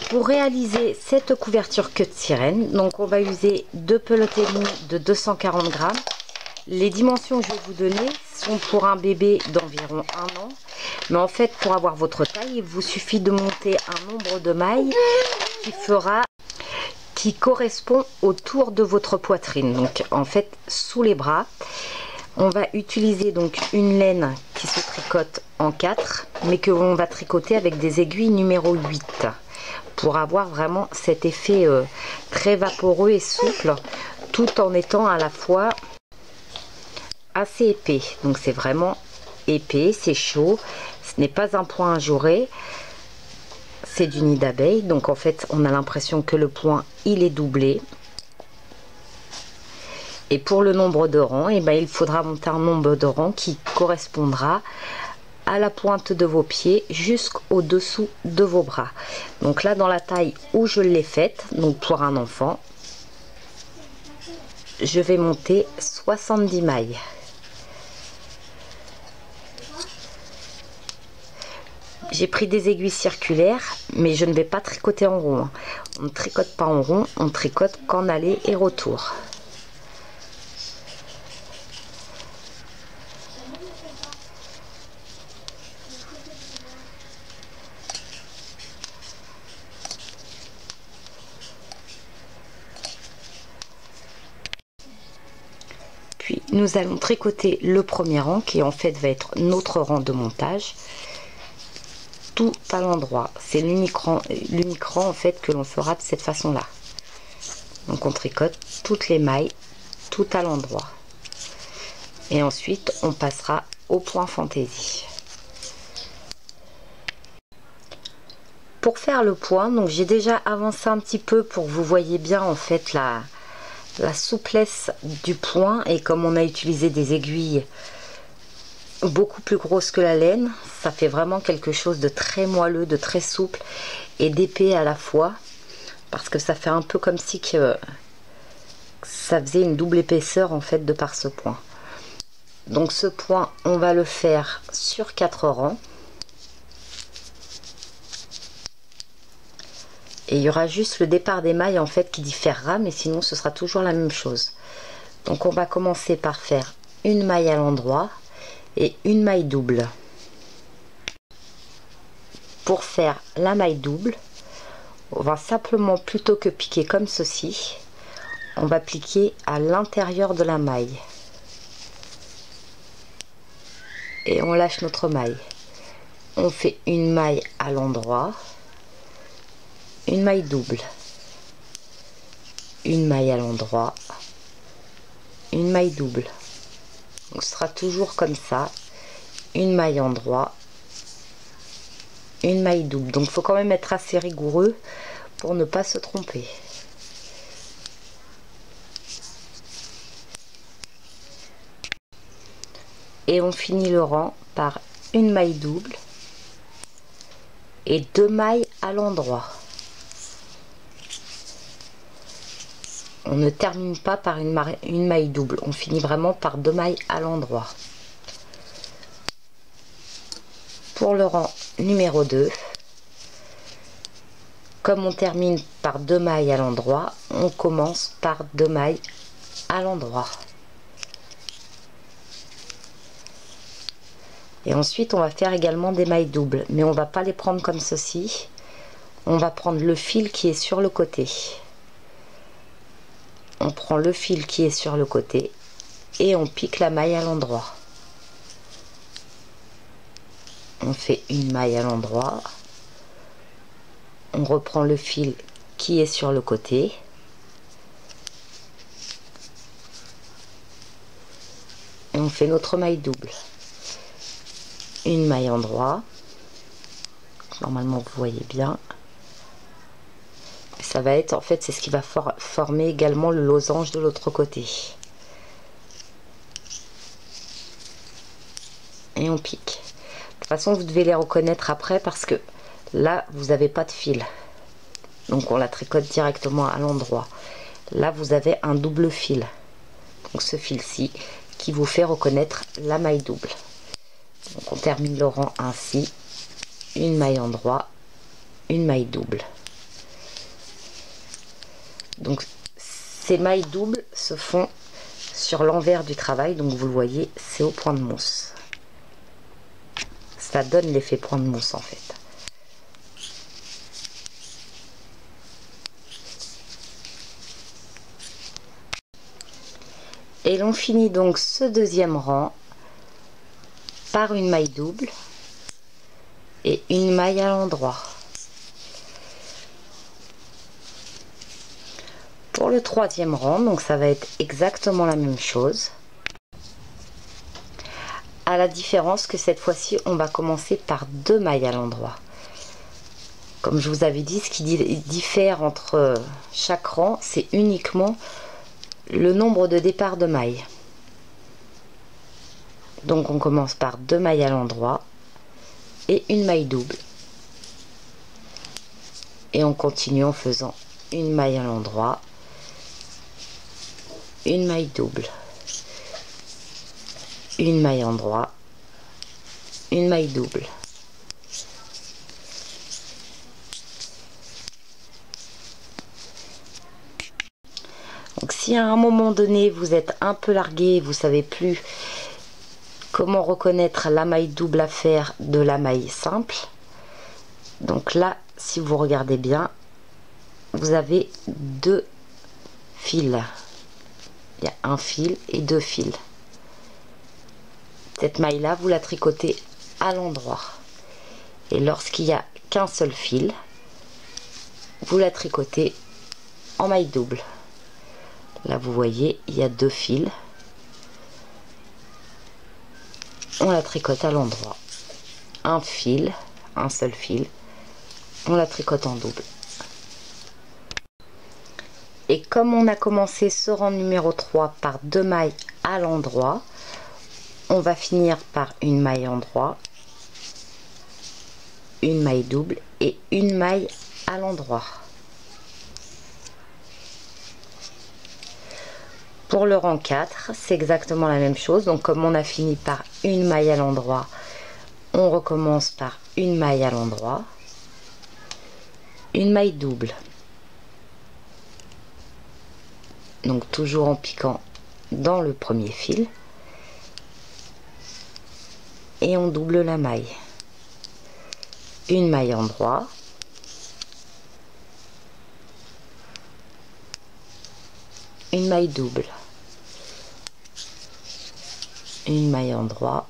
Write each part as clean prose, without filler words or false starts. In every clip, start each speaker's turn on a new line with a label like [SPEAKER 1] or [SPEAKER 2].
[SPEAKER 1] Pour réaliser cette couverture queue de sirène, donc on va user 2 pelotes et demie de 240 grammes. Les dimensions que je vais vous donner sont pour un bébé d'environ 1 an. Mais en fait, pour avoir votre taille, il vous suffit de monter un nombre de mailles qui correspond autour de votre poitrine. Donc en fait, sous les bras, on va utiliser donc une laine qui se tricote en 4, mais que l'on va tricoter avec des aiguilles numéro 8 pour avoir vraiment cet effet très vaporeux et souple, tout en étant à la fois assez épais. Donc c'est vraiment épais, c'est chaud, ce n'est pas un point ajouré, c'est du nid d'abeille. Donc en fait on a l'impression que le point il est doublé. Et pour le nombre de rangs, et ben, il faudra monter un nombre de rangs qui correspondra à la pointe de vos pieds jusqu'au dessous de vos bras. Donc là, dans la taille où je l'ai faite, donc pour un enfant, je vais monter 70 mailles. J'ai pris des aiguilles circulaires, mais je ne vais pas tricoter en rond. On ne tricote pas en rond, on tricote qu'en aller et retour. Puis nous allons tricoter le premier rang qui en fait va être notre rang de montage tout à l'endroit. C'est l'unique rang en fait que l'on fera de cette façon là. Donc on tricote toutes les mailles tout à l'endroit et ensuite on passera au point fantaisie. Pour faire le point, donc j'ai déjà avancé un petit peu pour que vous voyez bien en fait la souplesse du point, et comme on a utilisé des aiguilles beaucoup plus grosses que la laine, ça fait vraiment quelque chose de très moelleux, de très souple et d'épais à la fois, parce que ça fait un peu comme si que ça faisait une double épaisseur en fait de par ce point. Donc ce point on va le faire sur 4 rangs. Et il y aura juste le départ des mailles en fait qui différera, mais sinon ce sera toujours la même chose. Donc on va commencer par faire une maille à l'endroit et une maille double. Pour faire la maille double, on va simplement, plutôt que piquer comme ceci, on va pliquer à l'intérieur de la maille. Et on lâche notre maille. On fait une maille à l'endroit, une maille double, une maille à l'endroit, une maille double. Donc ce sera toujours comme ça, une maille endroit, une maille double. Donc il faut quand même être assez rigoureux pour ne pas se tromper. Et on finit le rang par une maille double et 2 mailles à l'endroit. On ne termine pas par une maille double, on finit vraiment par 2 mailles à l'endroit. Pour le rang numéro 2, comme on termine par 2 mailles à l'endroit, on commence par 2 mailles à l'endroit. Et ensuite on va faire également des mailles doubles, mais on va pas les prendre comme ceci. On va prendre le fil qui est sur le côté. On prend le fil qui est sur le côté et on pique la maille à l'endroit. On fait une maille à l'endroit. On reprend le fil qui est sur le côté. Et on fait notre maille double. Une maille endroit. Normalement vous voyez bien. Ça va être, en fait, c'est ce qui va former également le losange de l'autre côté. Et on pique. De toute façon, vous devez les reconnaître après parce que là, vous n'avez pas de fil. Donc, on la tricote directement à l'endroit. Là, vous avez un double fil. Donc, ce fil-ci qui vous fait reconnaître la maille double. Donc, on termine le rang ainsi. Une maille endroit, une maille double. Donc ces mailles doubles se font sur l'envers du travail, donc vous le voyez, c'est au point de mousse. Ça donne l'effet point de mousse en fait. Et l'on finit donc ce deuxième rang par une maille double et une maille à l'endroit. Pour le troisième rang, donc ça va être exactement la même chose, à la différence que cette fois-ci on va commencer par 2 mailles à l'endroit. Comme je vous avais dit, ce qui diffère entre chaque rang, c'est uniquement le nombre de départ de mailles. Donc on commence par 2 mailles à l'endroit et une maille double, et on continue en faisant une maille à l'endroit, une maille double, une maille endroit, une maille double. Donc si à un moment donné vous êtes un peu largué, vous savez plus comment reconnaître la maille double à faire de la maille simple, donc là si vous regardez bien, vous avez 2 fils. Il y a un fil et 2 fils. Cette maille là vous la tricotez à l'endroit, et lorsqu'il n'y a qu'un seul fil, vous la tricotez en maille double. Là vous voyez, il y a 2 fils, on la tricote à l'endroit, un fil, un seul fil, on la tricote en double. Et comme on a commencé ce rang numéro 3 par 2 mailles à l'endroit, on va finir par une maille endroit, une maille double et une maille à l'endroit. Pour le rang 4, c'est exactement la même chose. Donc comme on a fini par une maille à l'endroit, on recommence par une maille à l'endroit, une maille double. Donc toujours en piquant dans le premier fil, et on double la maille. Une maille endroit, une maille double, une maille endroit,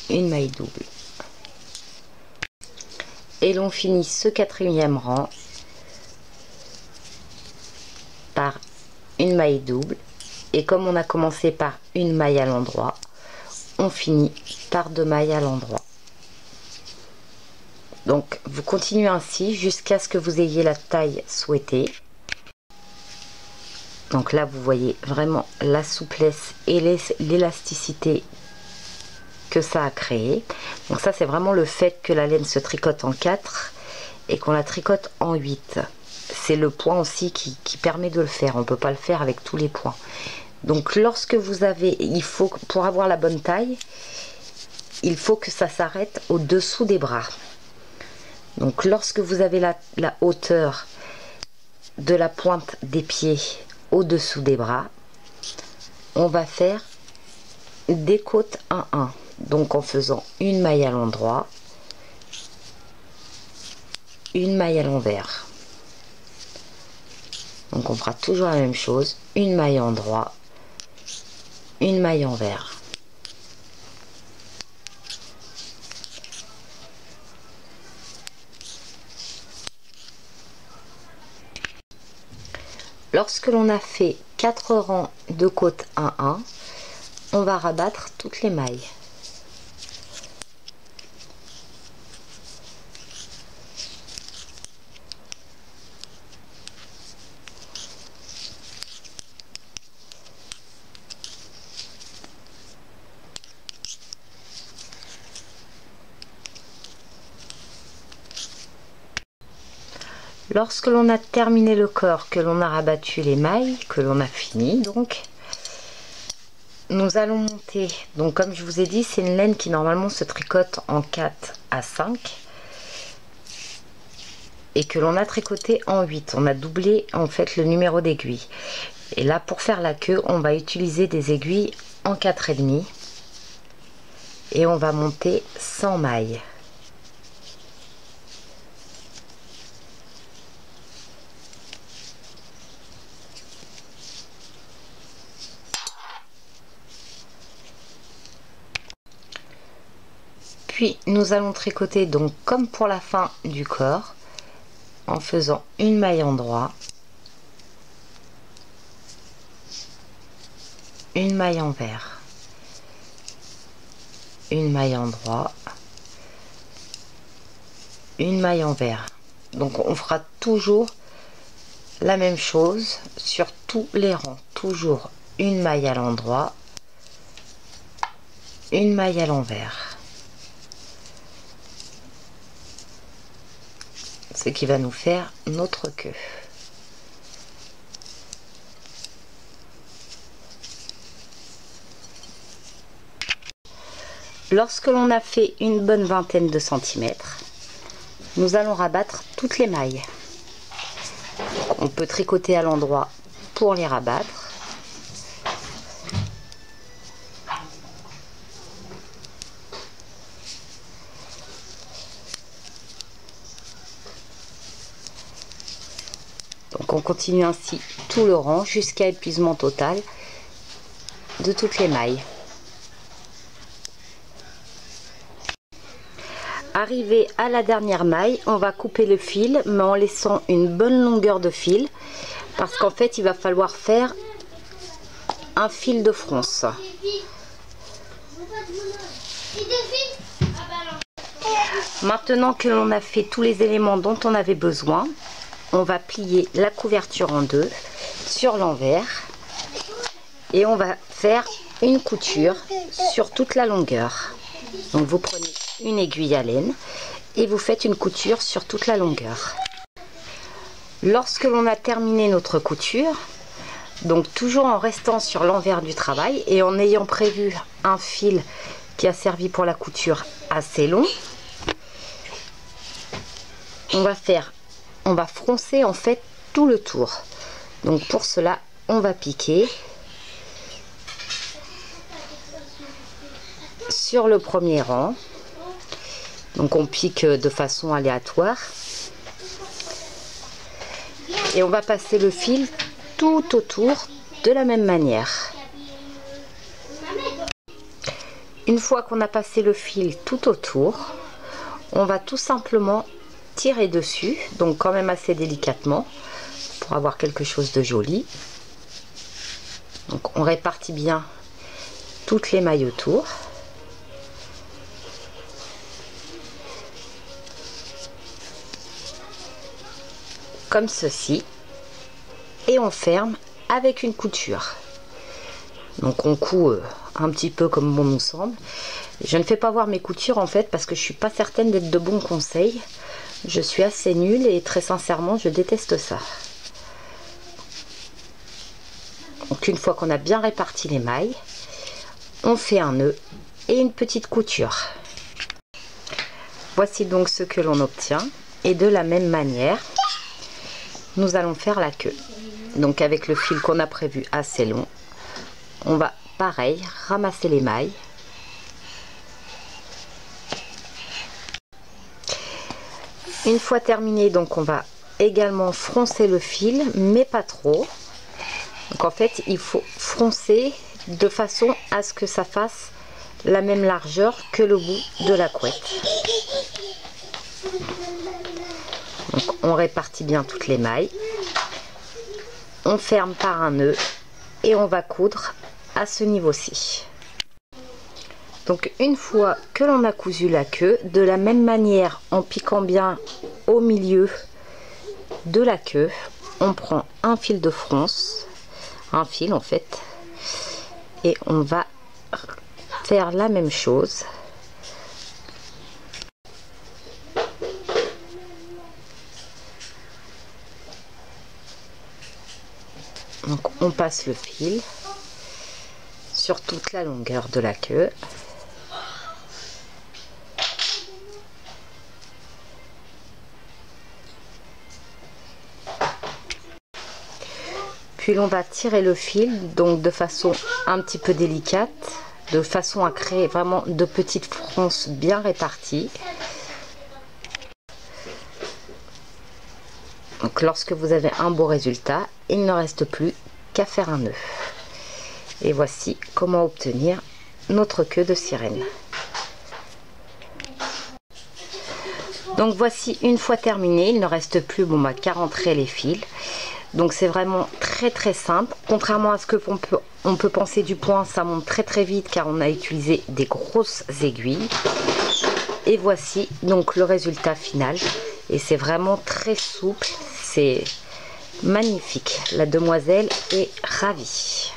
[SPEAKER 1] une maille double, et l'on finit ce quatrième rang par une maille double, et comme on a commencé par une maille à l'endroit, on finit par 2 mailles à l'endroit. Donc vous continuez ainsi jusqu'à ce que vous ayez la taille souhaitée. Donc là vous voyez vraiment la souplesse et l'élasticité que ça a créé. Donc ça c'est vraiment le fait que la laine se tricote en 4 et qu'on la tricote en 8. C'est le point aussi qui permet de le faire. On ne peut pas le faire avec tous les points. Donc lorsque vous avez, il faut, pour avoir la bonne taille, il faut que ça s'arrête au-dessous des bras. Donc lorsque vous avez la hauteur de la pointe des pieds au-dessous des bras, on va faire des côtes 1-1. Donc en faisant une maille à l'endroit, une maille à l'envers. Donc on fera toujours la même chose, une maille endroit, une maille envers. Lorsque l'on a fait 4 rangs de côtes 1-1, on va rabattre toutes les mailles. Lorsque l'on a terminé le corps, que l'on a rabattu les mailles, que l'on a fini donc, nous allons monter. Donc comme je vous ai dit, c'est une laine qui normalement se tricote en 4 à 5. et que l'on a tricoté en 8. On a doublé en fait le numéro d'aiguille. Et là, pour faire la queue, on va utiliser des aiguilles en 4,5 et on va monter 100 mailles. Puis nous allons tricoter donc comme pour la fin du corps en faisant une maille endroit, une maille envers, une maille endroit, une maille envers. Donc on fera toujours la même chose sur tous les rangs, toujours une maille à l'endroit, une maille à l'envers. Ce qui va nous faire notre queue. Lorsque l'on a fait une bonne vingtaine de centimètres, nous allons rabattre toutes les mailles. On peut tricoter à l'endroit pour les rabattre. Donc on continue ainsi tout le rang jusqu'à épuisement total de toutes les mailles. Arrivé à la dernière maille, on va couper le fil, mais en laissant une bonne longueur de fil, parce qu'en fait il va falloir faire un fil de fronce. Maintenant que l'on a fait tous les éléments dont on avait besoin, on va plier la couverture en deux sur l'envers et on va faire une couture sur toute la longueur. Donc vous prenez une aiguille à laine et vous faites une couture sur toute la longueur. Lorsque l'on a terminé notre couture, donc toujours en restant sur l'envers du travail et en ayant prévu un fil qui a servi pour la couture assez long, on va froncer en fait tout le tour. Donc pour cela on va piquer sur le premier rang. Donc on pique de façon aléatoire et on va passer le fil tout autour de la même manière. Une fois qu'on a passé le fil tout autour, on va tout simplement tirer dessus, donc quand même assez délicatement pour avoir quelque chose de joli. Donc on répartit bien toutes les mailles autour. Comme ceci, et on ferme avec une couture. Donc on coud un petit peu comme bon nous semble. Je ne fais pas voir mes coutures en fait parce que je suis pas certaine d'être de bons conseils. Je suis assez nulle et très sincèrement je déteste ça. Donc une fois qu'on a bien réparti les mailles, on fait un nœud et une petite couture. Voici donc ce que l'on obtient et de la même manière nous allons faire la queue. Donc avec le fil qu'on a prévu assez long, on va pareil ramasser les mailles. Une fois terminé, donc on va également froncer le fil, mais pas trop. Donc en fait il faut froncer de façon à ce que ça fasse la même largeur que le bout de la couette. Donc on répartit bien toutes les mailles, on ferme par un nœud et on va coudre à ce niveau-ci. Donc une fois que l'on a cousu la queue, de la même manière en piquant bien au milieu de la queue, on prend un fil de fronce, un fil en fait, et on va faire la même chose. Donc on passe le fil sur toute la longueur de la queue. Puis l'on va tirer le fil, donc de façon un petit peu délicate, de façon à créer vraiment de petites fronces bien réparties. Donc lorsque vous avez un beau résultat, il ne reste plus qu'à faire un nœud. Et voici comment obtenir notre queue de sirène. Donc voici, une fois terminé, il ne reste plus qu'à rentrer les fils. Donc c'est vraiment très simple. Contrairement à ce que on peut penser du point, ça monte très vite car on a utilisé des grosses aiguilles. Et voici donc le résultat final. Et c'est vraiment très souple, c'est magnifique. La demoiselle est ravie.